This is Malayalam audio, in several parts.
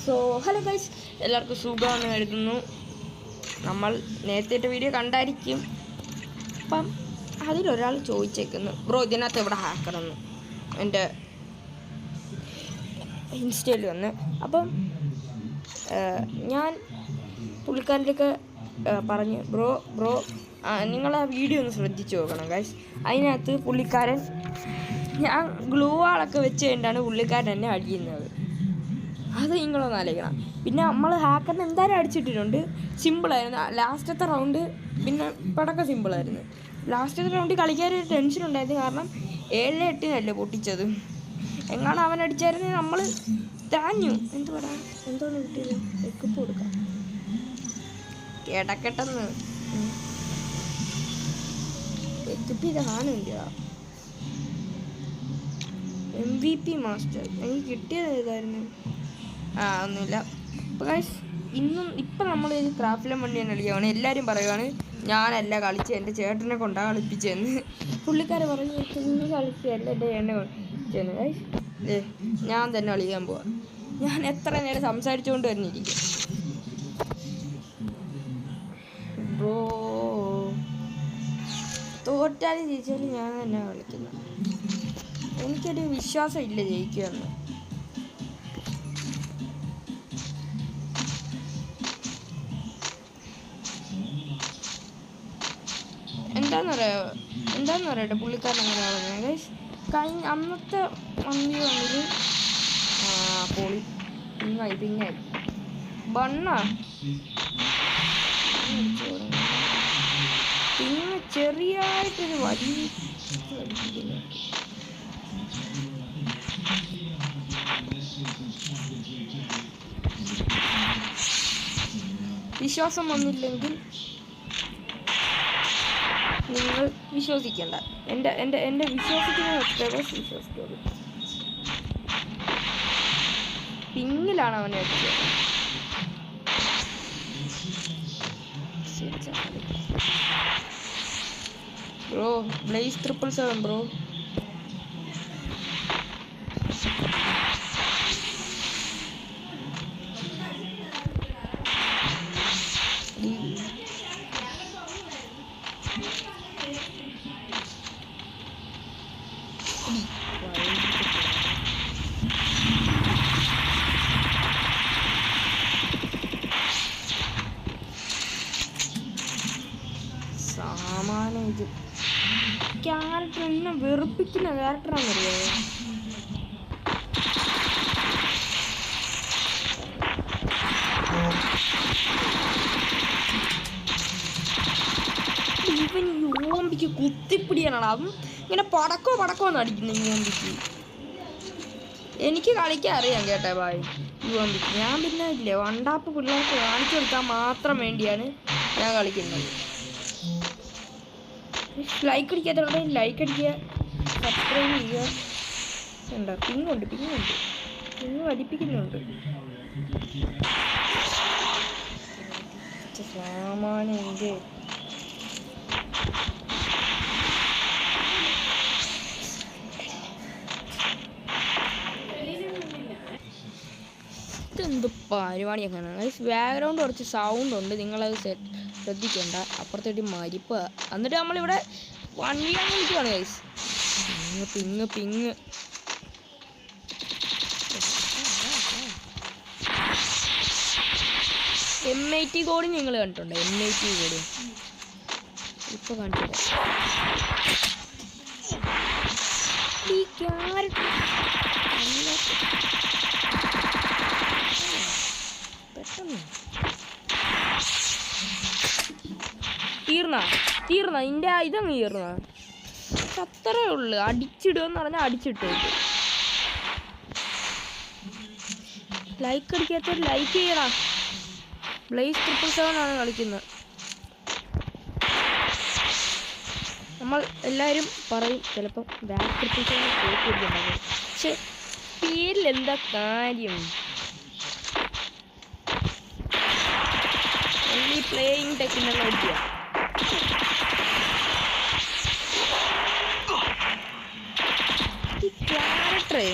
സോ ഹലോ ഗൈസ്, എല്ലാവർക്കും സുഖമാണെന്ന് കരുതുന്നു. നമ്മൾ നേരത്തെ വീഡിയോ കണ്ടായിരിക്കും. അപ്പം അതിലൊരാൾ ചോദിച്ചേക്കുന്നു, ബ്രോ ഇതിനകത്ത് എവിടെ ഹാക്കറെന്ന് എൻ്റെ ഇൻസ്റ്റയിൽ വന്ന്. അപ്പം ഞാൻ പുള്ളിക്കാരൻ്റെയൊക്കെ പറഞ്ഞ് ബ്രോ നിങ്ങൾ ആ വീഡിയോ ഒന്ന് ശ്രദ്ധിച്ച് നോക്കണം ഗൈസ്. അതിനകത്ത് പുള്ളിക്കാരൻ ഞാൻ ഗ്ലൂ വാളൊക്കെ വെച്ച് കഴിഞ്ഞിട്ടാണ് പുള്ളിക്കാരൻ എന്നെ അടിക്കുന്നത്. അത് നിങ്ങളൊന്ന് ആലോചിക്കണം. പിന്നെ നമ്മൾ ഹാക്കറിന് എന്തായാലും അടിച്ചിട്ടിട്ടുണ്ട്. സിമ്പിളായിരുന്നു ലാസ്റ്റത്തെ റൗണ്ട്. പിന്നെ പടക്കം സിമ്പിളായിരുന്നു. ലാസ്റ്റത്തെ റൗണ്ടിൽ കളിക്കാനൊരു ടെൻഷൻ ഉണ്ടായിരുന്നു. കാരണം 7-8 പൊട്ടിച്ചത്. എങ്ങാണ് അവൻ അടിച്ചായിരുന്നെങ്കിൽ നമ്മൾ താഞ്ഞു. എന്തോന്ന് കിട്ടിയത്? എക്കിപ്പ് കൊടുക്കാം കേട്ടക്കെട്ടെന്ന് എക്കിപ്പ് ഇത് കാണില്ല. MVP മാസ്റ്റർ എനിക്ക് കിട്ടിയത് ഏതായിരുന്നു? ഒന്നുമില്ല. അപ്പോൾ ഗൈസ് ഇപ്പം നമ്മളൊരു ക്രാഫ്റ്റിലെ വണ്ടിയാണ് കളിക്കുകയാണ്. എല്ലാവരും പറയുവാണ് ഞാനല്ല കളിച്ച്, എൻ്റെ ചേട്ടനെ കൊണ്ടാണ് കളിപ്പിച്ചതെന്ന്. പുള്ളിക്കാരെ പറഞ്ഞു നിങ്ങൾ കളിച്ചതല്ല, എൻ്റെ ചേട്ടനെ കളിച്ചതെന്ന്. ഗൈസ് ഞാൻ തന്നെ കളിക്കാൻ പോവാം. ഞാൻ എത്ര നേരം സംസാരിച്ചുകൊണ്ട് തന്നെ ഇരിക്കും. ബ്രോ തോറ്റാലും ജയിച്ചാലും ഞാൻ തന്നെ കളിക്കുന്നത്. എനിക്കൊരു വിശ്വാസം ഇല്ല ജയിക്കുമെന്ന്. എന്താന്ന് പറയട്ടെ പുള്ളിക്കാരൻ അങ്ങനെ പറഞ്ഞത് ഗൈസ്. അന്നത്തെ വന്നിൽ പൊളി പിങ്ങായി ബണ്ണാ പിന്നെ ചെറിയായിട്ടൊരു വലിയ വിശ്വാസം വന്നില്ലെങ്കിൽ നിങ്ങൾ വിശ്വസിക്കേണ്ട. എൻ്റെ വിശ്വസിക്കുന്ന സബ്സ്ക്രൈബേഴ്സ് വിശ്വസിക്കുള്ളൂ. പിങ്ങിലാണ് അവനെ വെച്ചത്. Bro blaze 777 bro. സാമാനം ഇത് ക്യാരക്ടർ എന്നെ വെറുപ്പിക്കുന്ന ക്യാരക്ടറാണെന്നറിയോ? ഇവൻ ഈ ഓമ്പിക്ക് കുത്തിപ്പിടിയാനാണ്. അവൻ ഇങ്ങനെ പടക്കോന്ന് അടിക്കുന്നു ഈ ഓമ്പിക്ക്. എനിക്ക് കളിക്കാൻ അറിയാം കേട്ടോ ബായ് ഈ ഓമ്പിക്ക്. ഞാൻ പിന്നെ ഇല്ലേ വണ്ടാപ്പ് പിള്ളേർക്ക് കാണിച്ചു കൊടുക്കാൻ മാത്രം വേണ്ടിയാണ് ഞാൻ കളിക്കുന്നത്. ലൈക്ക് അടിക്കാത്തവരുടെ ലൈക്ക് അടിക്കുക, സബ്സ്ക്രൈബ് ചെയ്യുക. ഉണ്ടോ പിങ്ങുണ്ട് പിങ്ങ് വലിപ്പിക്കുന്നുണ്ട്. സാമാനം എൻ്റെ ഇതെന്ത് പരിപാടിയൊക്കെയാണ്. ബാക്ക്ഗ്രൗണ്ട് കുറച്ച് സൗണ്ട് ഉണ്ട്, നിങ്ങളത് ശ്രദ്ധിക്കേണ്ട. അപ്പുറത്തേട്ട് മരിപ്പ്. എന്നിട്ട് നമ്മളിവിടെ വണ്ടിയാണ് വിളിക്കുവാണ് ഗൈസ്. പിങ്ങ് M80 കോടി നിങ്ങൾ കണ്ടിട്ടുണ്ടോ? M80 കോടി ഇപ്പോൾ കാണിച്ചില്ല. ഈ ക്യാരക്ടർ പെട്ടെന്ന് തീർന്ന ഇതിൻ്റെ ഇതങ്ങ് തീർന്ന അത്രേ ഉള്ളു. അടിച്ചിടുമെന്ന് പറഞ്ഞാൽ അടിച്ചിട്ടു. ലൈക്ക് അടിക്കാത്തവർ ലൈക്ക് ചെയ്യണം. ബ്ലേസ് 777 ആണ് കളിക്കുന്നത്. നമ്മൾ എല്ലാവരും പറയും ചിലപ്പം ബാക്ക് 777 പോയിട്ടുണ്ടാകും. പക്ഷെ പേരിലെന്താ കാര്യം? ഓൺലി പ്ലേയിങ് ടെക്നോളജിയാ. ഈ ക്യാരക്ടറേ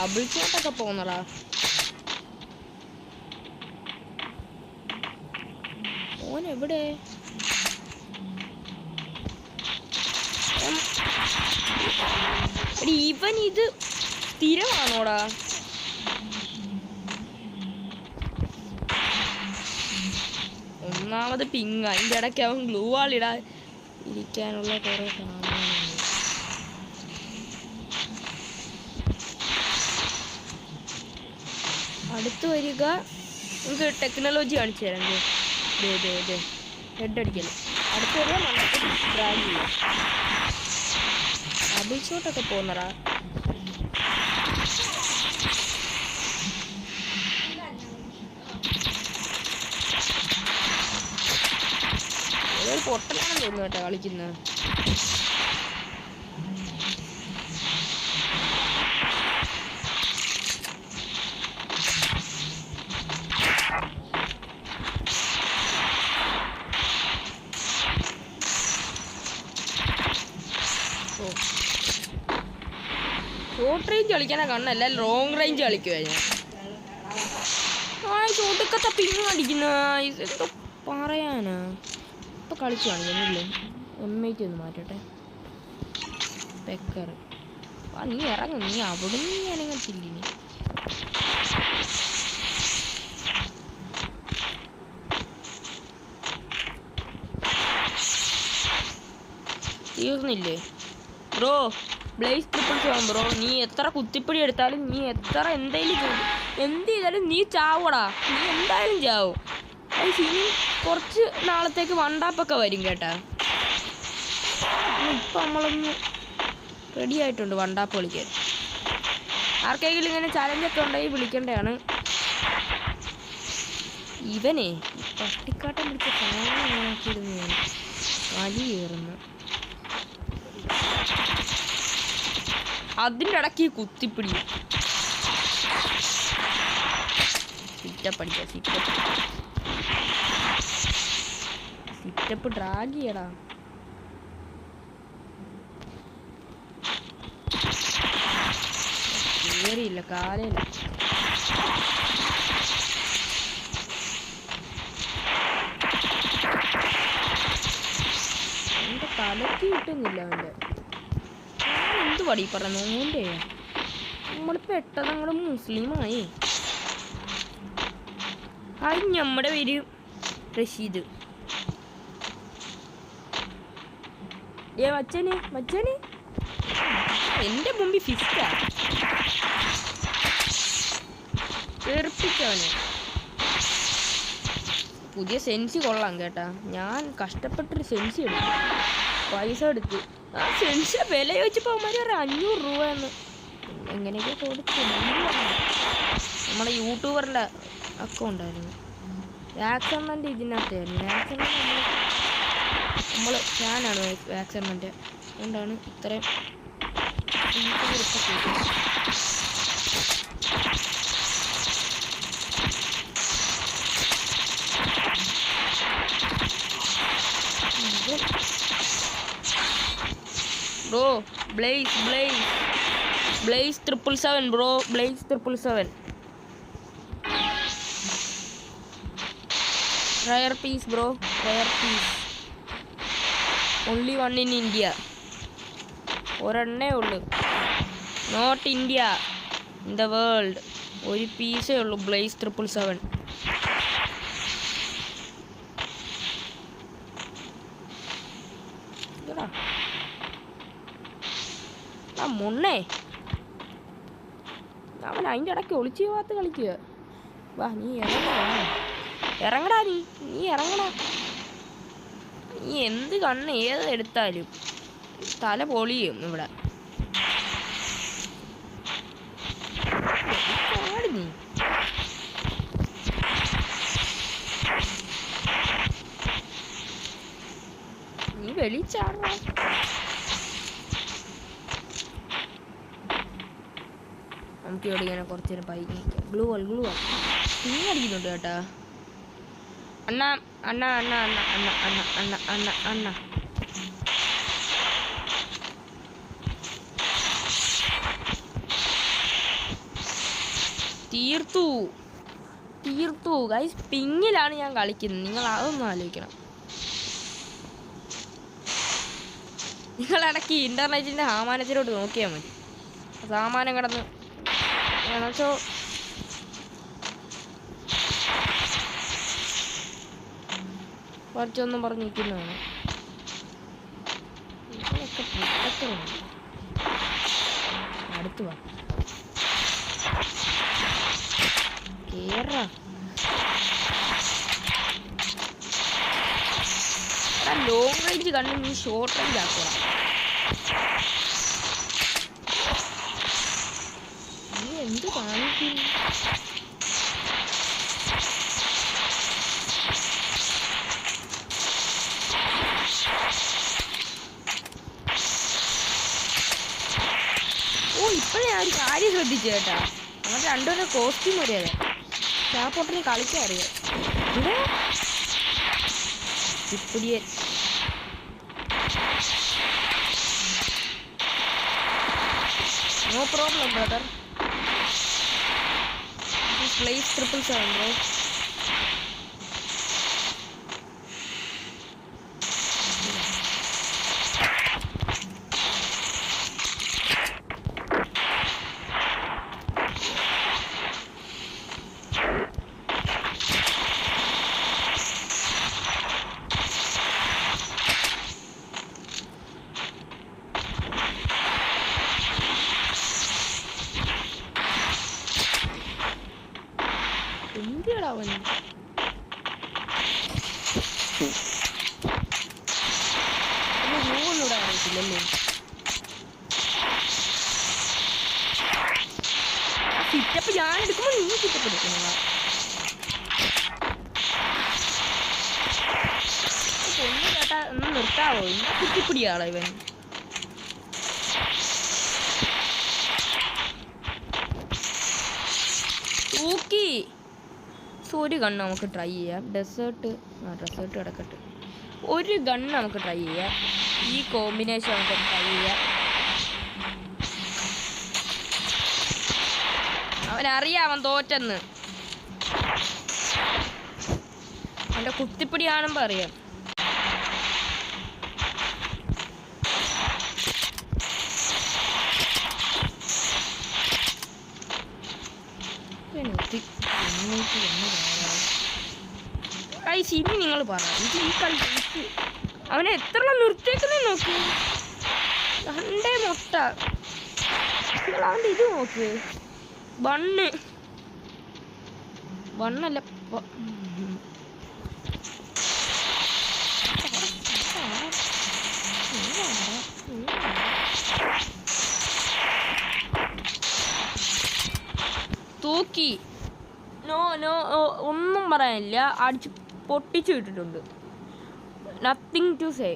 ഡബിൾ ഷോട്ടൊക്കെ പോകുന്നടാ. ഓൻ എവിടെ? ഇവൻ ഇത് സ്ഥിരമാണോടാ? ഒന്നാമത് പിങ്, അതിൻ്റെ ഇടയ്ക്ക് അവൻ ഗ്ലൂ വാളിടാ ഇരിക്കാനുള്ള കുറേ സാധനങ്ങളുണ്ട്. അടുത്ത് വരിക, നമുക്ക് ടെക്നോളജി കാണിച്ചു തരാം. ഹെഡ് അടിക്കല്. അടുത്ത് വരിക, നമുക്ക് ഡ്രാഗ് ചെയ്യാം. ഡബിൾ ഷോട്ടൊക്കെ പോകുന്നടാ. പൊട്ടലാണെന്ന് തോന്നുന്നു കേട്ടോ കളിക്കുന്നത്. ഷോർട്ട് റേഞ്ച് കളിക്കാനാ കണ്ണല്ല, ലോങ് റേഞ്ച് കളിക്കുവാ ഞാൻ. ഷോട്ടൊക്കെ പിങ് അടിക്കുന്ന ഇതൊക്കെ പറയാനാ. ഇപ്പൊ കളിച്ചു കാണിക്കുന്നില്ലേ? M8 ഒന്ന് മാറ്റട്ടെ. പെക്കർ നീ ഇറങ്ങും, നീ അവിടെ നീ അനങ്ങത്തില്ലേ? തീർന്നില്ലേ ബ്രോ? Blaze 777 bro. നീ എത്ര കുത്തിപ്പിടി എടുത്താലും, നീ എത്ര എന്ത് ചെയ്താലും നീ ചാവടാ. നീ എന്തായാലും ചാവും. ഇനി കുറച്ച് നാളത്തേക്ക് വണ്ടാപ്പൊക്കെ വരും കേട്ടാ. ഇപ്പം നമ്മളൊന്ന് റെഡി ആയിട്ടുണ്ട് വണ്ടാപ്പ് കളിക്കാൻ. ആർക്കെങ്കിലും ഇങ്ങനെ ചാലഞ്ചൊക്കെ ഉണ്ടെങ്കിൽ വിളിക്കേണ്ടതാണ്. ഇവനെ പട്ടിക്കാട്ടം പിടിച്ച സാധനമാക്കിയിരുന്നു ഞാൻ. വലി കയറുന്നു. അതിൻ്റെ ഇടയ്ക്ക് കുത്തിപ്പിടി. സിറ്റപ്പ് ഡ്രാഗ് ചെയ്യടാ. കേറിയില്ല, കാലയില്ല. എന്റെ തലക്ക് കിട്ടുന്നില്ല അവൻ്റെ. എന്ത് പടി പറഞ്ഞു ഓൻ്റെ? നമ്മളിപ്പോൾ എട്ടതങ്ങളും മുസ്ലിമായി. ഹായ്, നമ്മുടെ പേര് റഷീദ്. മച്ചന് എൻ്റെ മുമ്പിൽ ഫിസ്റ്റാ തെറിപ്പിച്ചവന്. പുതിയ സെൻസി കൊള്ളാം കേട്ടാ. ഞാൻ കഷ്ടപ്പെട്ടൊരു സെൻസി എടുത്തു, പൈസ എടുത്തു. ആ സെൻസി വില ചോദിച്ചപ്പോൾ അവന്മാർ ഒരു 500 രൂപയെന്ന് എങ്ങനെയൊക്കെ കൊടുത്തു. നമ്മുടെ യൂട്യൂബറിൻ്റെ അക്കൗണ്ടായിരുന്നു. വാക്സണ്ണൻ്റെ ഇതിനകത്തായിരുന്നു. വാക്സണ്ണ നമ്മൾ ഫാനാണ് വാക്സണ്ണൻ്റെ. അതുകൊണ്ടാണ് ഇത്രയും bro. Blaze 777 bro. Blaze 777 rare piece bro. Rare piece. Only one in India. ഒരെണ്ണേ ഉള്ളു. Not India, in the world. ഒരു പീസേ ഉള്ളൂ ബ്ലേസ് 777. മുന്നേ അവൻ അതിൻ്റെ ഇടയ്ക്ക് ഒളിച്ചു ഭാഗത്ത് കളിക്കുക. വാ, നീ ഇറങ്ങടാ. നീ ഇറങ്ങടാ. നീ എന്ത് കണ്ണ് ഏത് എടുത്താലും തല പൊളിയും ഇവിടെ. നീ വെളിച്ചാടാ. നമുക്ക് ഇവിടെ ഇങ്ങനെ കുറച്ച് നേരം പൈക്ക് നിൽക്കാം. ഗ്ലൂ നീ അടിക്കുന്നുണ്ട് കേട്ടാ. അണ്ണ തീർത്തു ഗൈസ്. പിങ്ങിലാണ് ഞാൻ കളിക്കുന്നത്, നിങ്ങൾ അതൊന്നും ആലോചിക്കണം. നിങ്ങളിടയ്ക്ക് ഇൻ്റർനെറ്റിൻ്റെ സാമാനത്തിലോട്ട് നോക്കിയാൽ മതി. സാമാനം കിടന്ന് എന്നുവെച്ചോ കുറച്ചൊന്നും പറഞ്ഞിരിക്കുന്നതാണ്. അടുത്ത് വാ കേറാ. ലോങ് റേഞ്ച് കണ്ടു നീ ഷോർട്ട് റേഞ്ച് ആക്കുക. നീ എന്ത് കാണിക്കും? ഇപ്പോഴേ ഞാൻ ഒരു കാര്യം ശ്രദ്ധിച്ചു കേട്ടാ. നമ്മുടെ രണ്ടുപേരുടെ കോസ്റ്റ്യൂം അറിയാതെ ആ പൊട്ടിന് കളിക്കാൻ അറിയാം. ഇപ്പിടിയൻ no problem brother. Blaze 777 bro. എന്തിനാ റൂളിലൂടെ അറിയത്തില്ലല്ലേ? സിറ്റപ്പ് ഞാൻ എടുക്കുമ്പോൾ നീ സിറ്റപ്പ് എടുക്കുന്ന ഒന്ന് കേട്ടാ ഒന്ന് നിർത്താവോ? ഇന്ന കുത്തിപ്പിടിയാളോ ഇവൻ? തൂക്കി. ഒരു ഗണ്ണ് നമുക്ക് ട്രൈ ചെയ്യാം. ഡെസേർട്ട് കിടക്കട്ടെ. ഒരു ഗണ്ണ് നമുക്ക് ട്രൈ ചെയ്യാം. ഈ കോമ്പിനേഷൻ നമുക്ക് ട്രൈ ചെയ്യാം. അവനറിയാം അവൻ തോറ്റെന്ന്. അവൻ്റെ കുത്തിപ്പിടി കാണുമ്പോൾ അറിയാം. ഇനി നിങ്ങൾ പറ, ഇത് ഈ കളി അവനെ എത്ര നിർത്തിയേക്കുന്നേ നോക്ക്. രണ്ടേ മുട്ട. നിങ്ങൾ അവൻ്റെ ഇത് നോക്ക്. ബണ്ണല്ല തൂക്കി. നോ ഒന്നും പറയാനില്ല. അടിച്ച് പൊട്ടിച്ചു വിട്ടിട്ടുണ്ട്. Nothing to say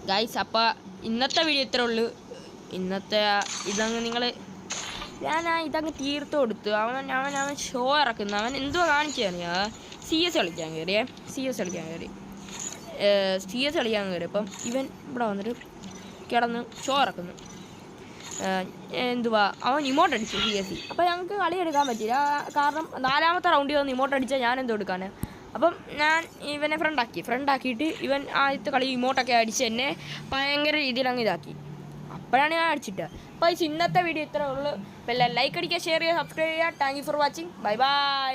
guys. അപ്പോൾ ഇന്നത്തെ വീഡിയോ ഇത്രേ ഉള്ളൂ. ഇന്നത്തെ ഇതങ്ങ് നിങ്ങൾ ഇതങ്ങ് തീർത്ത് കൊടുത്തു. അവൻ ഷോ ഇറക്കുന്നു. അവൻ എന്തുവാ കാണിച്ചാണ്? CS കളിക്കാൻ കയറി. അപ്പം ഇവൻ ഇവിടെ വന്നിട്ട് കിടന്ന് ഷോ ഇറക്കുന്നു. എന്തുവാ അവൻ ഇമോട്ട് അടിച്ചു CS. അപ്പോൾ ഞങ്ങൾക്ക് കളി എടുക്കാൻ പറ്റില്ല. കാരണം 4ാമത്തെ റൗണ്ടിൽ വന്ന് ഇമോട്ട് അടിച്ചാൽ ഞാൻ എന്തോ എടുക്കാൻ. അപ്പം ഞാൻ ഇവനെ ഫ്രണ്ടാക്കിയിട്ട് ഇവൻ ആദ്യത്തെ കളി ഇമോട്ടൊക്കെ അടിച്ച് എന്നെ ഭയങ്കര രീതിയിൽ അങ്ങ് ഇതാക്കി. അപ്പോഴാണ് ഞാൻ അടിച്ചിട്ട്. അപ്പോൾ ഇന്നത്തെ വീഡിയോ ഇത്രേ ഉള്ളൂ. അപ്പോൾ എല്ലാം ലൈക്ക് അടിക്കുക, ഷെയർ ചെയ്യുക, സബ്സ്ക്രൈബ് ചെയ്യുക. Thank you for watching. Bye bye.